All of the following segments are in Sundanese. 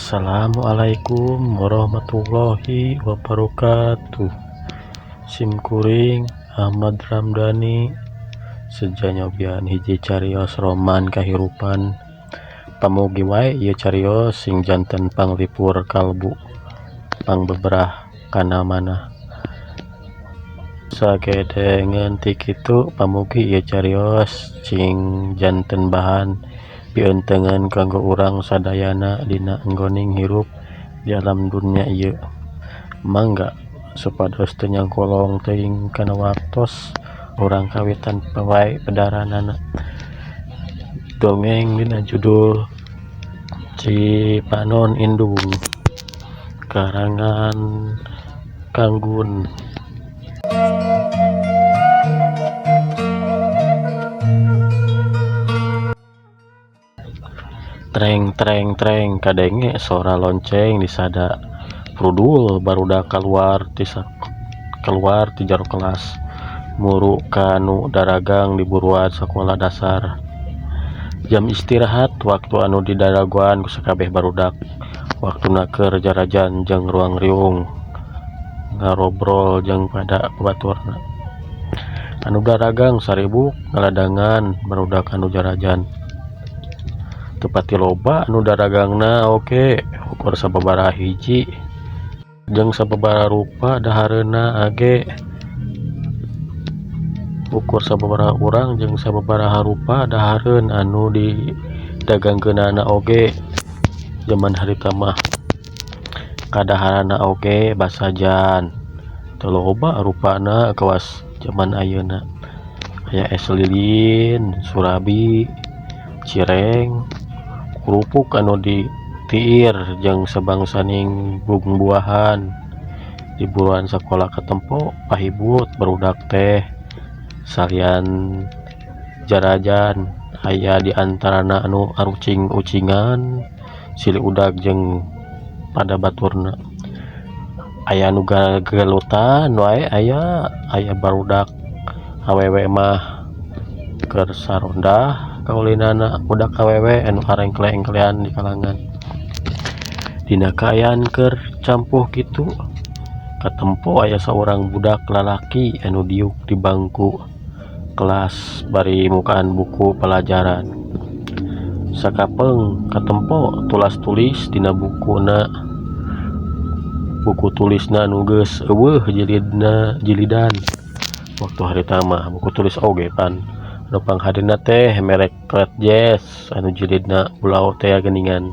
Assalamualaikum warahmatullahi wabarakatuh. Simkuring Ahmad Ramdhani sejanyobian hiji carios roman kahirupan pamugi wae ieu carios sing janten panglipur kalbu pangbeberah kana manah. Sagedengeun ti kitu pamugi ieu carios sing janten bahan pientengan kanggo urang sadayana dina enggoning hirup di alam dunia ieu. Mangga supados teu nyangkolong teuing kana waktos urang kawitan wae pedaranana. Dongeng dina judul Cipanon Indung karangan Kanggun. Treng treng treng kadenge suara lonceng di sada prudul barudak keluar ti jero kelas muru kanu daragang di buruan sekolah dasar. Jam istirahat waktu anu didaraguan ku sakabeh barudak, waktuna keur jarajan jeung ruang riung ngarobrol jeung pada baturna. Anu daragang saribuk ngaladangan barudak anu jarajan. Tepati loba anu daragangna oge ukur sababaraha hiji jeung sababaraha rupa dahareuna age ukur sababaraha urang jeung sababaraha rupa dahareun anu didagangkeunana oge. Zaman harita mah kadaharanna oge basajan teu loba rupana kawas zaman ayeuna. Aya es lilin, surabi, cireng, kerupuk anu ditiir jeung sabangsaning buah-buahan di buruan sekolah katempo pahibut barudak teh salian jarajan. Aya di antarana anu arucing-ucingan silih udag jeung pada baturna. Aya anu gelutan wae aya barudak awewe mah keur sarondah kaulinana budak awewe anu arengkle-engklean di kalangan. Dina kaayaan keur campuh kitu katempo aya saurang budak lalaki anu diuk di bangku kelas bari mukaan buku pelajaran. Sakapeung katempo tulas-tulis dina buku tulisna anu geus eueuh jilidan. Waktu harita mah buku tulis oge pan anu panghadina teh merek Red Jazz anu jilidna ulau teh geuningan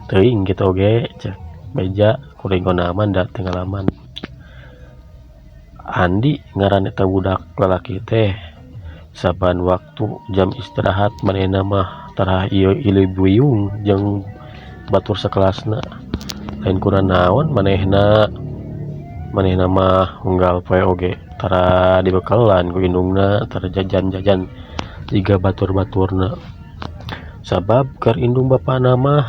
teuing kitu oge cek beja kuring gonaman da tenggalaman. Andi ngaran eta budak lalaki teh. Saban waktu jam istirahat manehna mah tarah ieu ilibuyung jeung batur sakelasna. Lain kurang naon manehna mah unggal poe oge tara dibekelan ku indungna tara jajan-jajan jiga batur-baturna. Sabab keur indung bapana mah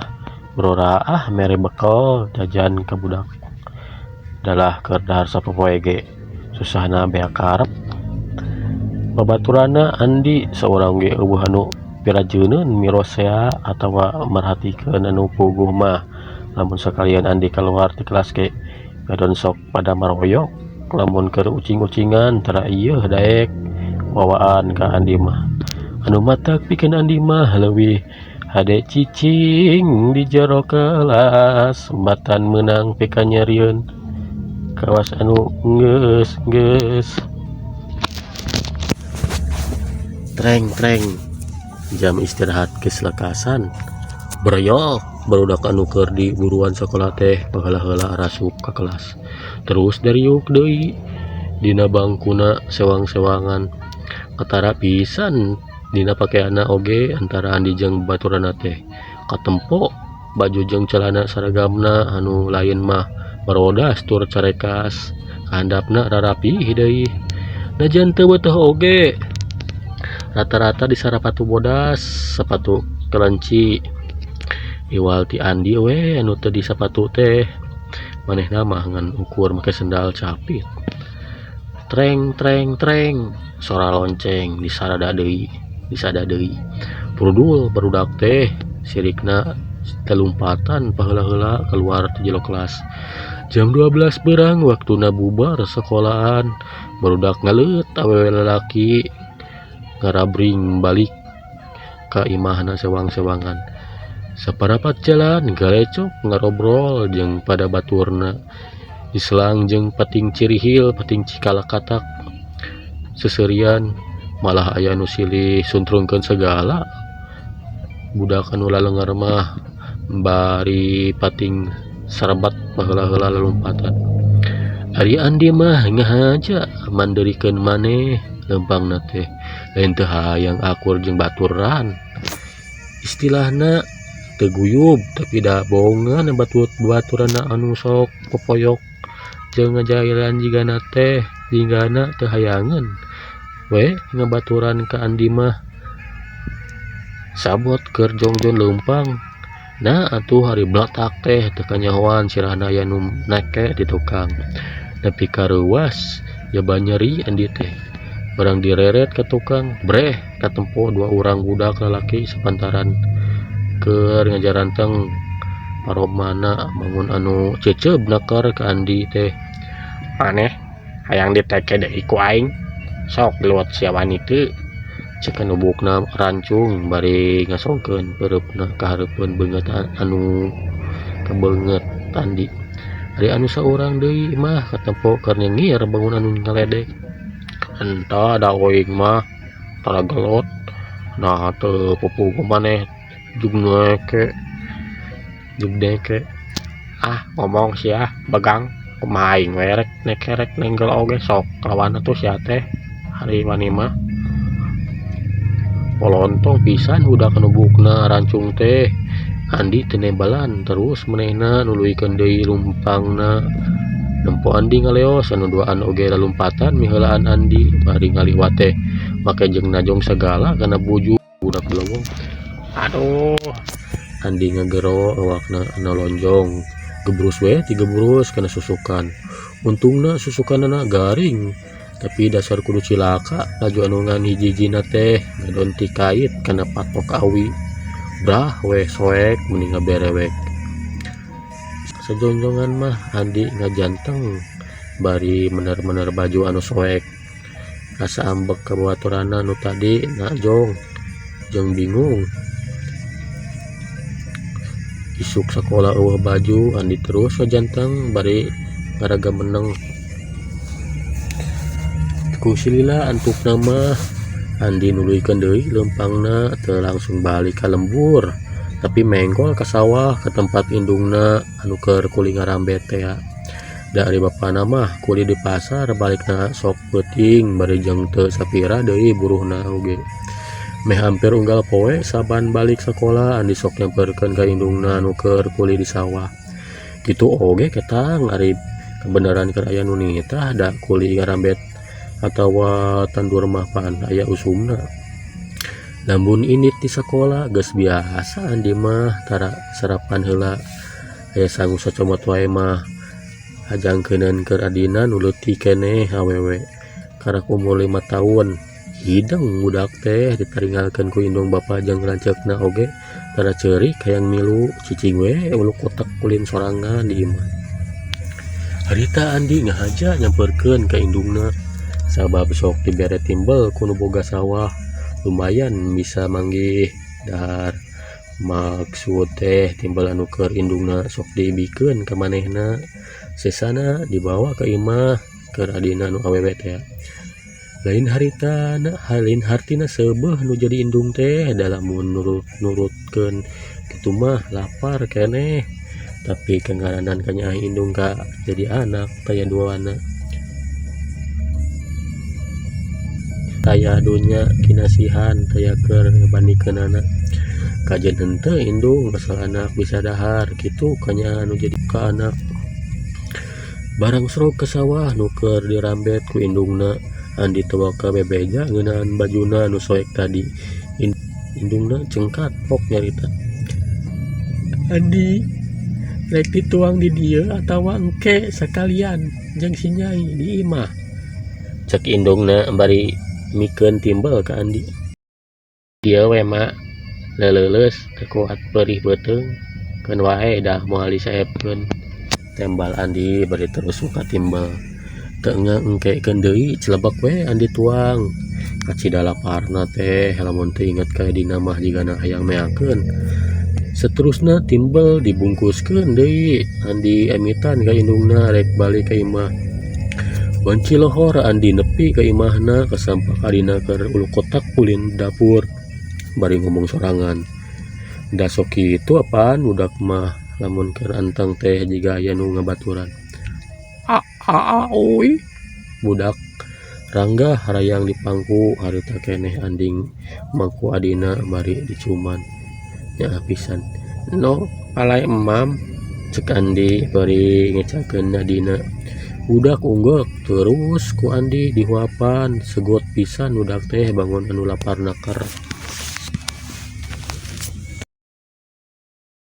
broraah mere bekel jajan ka budak. Dalah keur dahar sapopoe ge susahna beak karep. Babaturanna Andi saurang ge eueuh anu pirajeuneun mirosea atawa merhatikeun anu puguh mah lamun sakalian Andi keluar ti kelas ge ngadon sok pada maroyok. Lamun keur ucing-ucingan tara ieu daek wawaan ka Andi mah. Anu matak pikeun Andi mah leuwih hade cicing di jero kelas sembatan meunang pika nyerieun kawas anu geus. Treng treng jam istirahat geus lekasan breyol barudak anu keur di buruan sekolah teh baheula-heula arasup ka kelas terus dariuk deui dina bangkuna sewang-sewangan. Ketara pisan dina pakeanna oge antara Andi jeung baturana teh katempo baju jeung celana seragamna anu lain mah barodas tur carekas handapna rarapih deui najan teu beuteuh oge. Rata-rata di sarapatu bodas sepatu kelenci iwal ti Andi we anu teu di sapatu teh manehna mah ngan ukur make sendal capit. Treng treng treng suara lonceng disada deui. Prudul barudak teh sirikna telumpatan paheula-heula keluar ti jero kelas. Jam 12 berang waktuna bubar sekolahan. Barudak ngaleut awewe lalaki ngarabring balik ka imahna sewang-sewangan. Saparapat jalan galecok ngarobrol jeung pada baturna. Islang jeung pating cirihil, pating cikalakatak. Seserian malah aya nu silih suntrungkeun segala. Budak anu lalenger mah bari pating sarabat baheula-heula lalumpatan. Ari Andi mah ngahaja mandeurikeun maneh lempangna teh lain teu hayang akur jeung baturan. Istilahna teu guyub tapi da bohongan baturanna anu sok popoyok jeung ngajailan jigana teh jinggana teu hayangan we ngabaturan ka Andi mah sabot keur jongjon leumpang. Nah atuh hari blatak teh teu kanyahoan sirahna aya nu neke di tukang. Nepi ka reuwas ya nyeri Andi teh. Barang direret ke tukang, breh katempo 2 urang budak lalaki sepantaran keur ngajaranteng parobmana bangun anu ceceub nakar ka Andi teh. Maneh hayang diteke deui ku aing. Sok liwat sia wanita. Cek nubukna rancung bari ngasongkeun pereupna ka hareupeun beungeut anu kebeungeut Andi. Ari anu saurang deui mah katempo keur nyengir bangun anu ngaledek. Entah da oing mah tara gelot. Nah teu pupuh maneh jug neke. Ah ngomong sia begang kumaha aing we rek nekerek nenggel oge sok lawan atuh sia teh hari mani mah. Polontong pisan budak nubukna rancung teh. Andi teu nembalan terus manehna nuluykeun deui lumpangna. Nempo Andi ngaleos anu duaan oge lalumpatan miheulaan Andi bari ngaliwat teh make jeung najong sagala kana buju budak belowong. Aduh Andi ngagero awakna nolonjong gebrus we 3 brus kana susukan. Untungna susukanna garing tapi dasar kudu cilaka laju anu ngan hiji-hijina teh ngadon ti kait kana patok awi. Brah we soek mending ngaberewek. Sejonjongan mah Andi ngajanteng bari bener-bener baju anu soek. Rasa ambek ka baturanna nu tadi najong jeung bingung. Isuk sakola eueuh baju Andi terus ngajanteng bari ngaraga meneng. Ku silila antukna mah Andi nuluykeun deui leumpangna teu langsung balik ka lembur tapi menggol ka sawah ke tempat indungna anu keur kuli ngarambet teh. Dari bapana mah kuli di pasar balikna sok peuting bari jeung teu sapira deui buruhna oge. Meh hampir unggal poe saban balik sekolah Andi sok nyamperkeun ka indungna anu keur kuli di sawah. Kitu oge ketang ari kebenaran keur aya nu nitah da kuli ngarambet atawa tandur mah pan aya usumna. Lamun indit di sekolah geus biasa Andi mah tara sarapan heula aya sangu sacomot wae mah hajangkeunan keur adina nu leutik keneh awewe karak umur 5 tahun. Hideng budak teh ditaringgalkeun ku indung bapa jeung lanceukna oge tara ceurik hayang milu cicing we ulu kotak ulin sorangan di imah. Harita Andi ngahaja nyamperkeun ka indungna sabab sok dibere timbel ku nu boga sawah lumayan bisa manggih dahar. Maksud teh timbel anu keur indungna sok diibikeun ka manehna sesana dibawa ka imah keur adina nu awewe teh. Lain hartina seubeuh nu jadi indung teh dalamun nurutkeun kitu mah lapar keneh tapi kengaranan kanya indung ka jadi anak taya duana. Taya dunya kinasihan taya keur ngebandingkeun anak kajen henteu indung asal anak bisa dahar kitu kanya anu jadi ka anak. Barang serog ke sawah nu keur dirambet ku indungna Andi teu ka bebeja ngeunaan bajuna nu soek tadi. Indungna cengkat pok nyarita. Andi rek dituang di dieu atawa engke sakalian jeung si Nyai di imah. Cek indungna bari mikeun timbel ka Andi. Dieu we mak leleuleus teu kuat perih beuteung keun wae dah moal disaepkeun. Tembal Andi bari terus muka timbal. Teu engkekeun deui celebek we Andi tuang. Kacida laparna teh lamun teu inget ka dina mah jigana hayang meakeun. Seterusna timbel dibungkuskeun deui Andi emitan ka indungna rek balik ka imah. Banci lohor Andi nepi ka imahna kasampak adina keur ulu kotak ulin dapur. Bari ngomong sorangan. Da sok kitu apaan budak mah lamun keur anteng teh jiga aya nu ngabaturan. Oi. Budak Rangga harayang dipangku harita keneh anding mangku adina bari dicuman. Nya pisan. No, palai emam cek Andi bari ngecakeun adina. Budak unggek terus ku Andi dihuapan segot pisan budak teh bangun anu lapar nakar.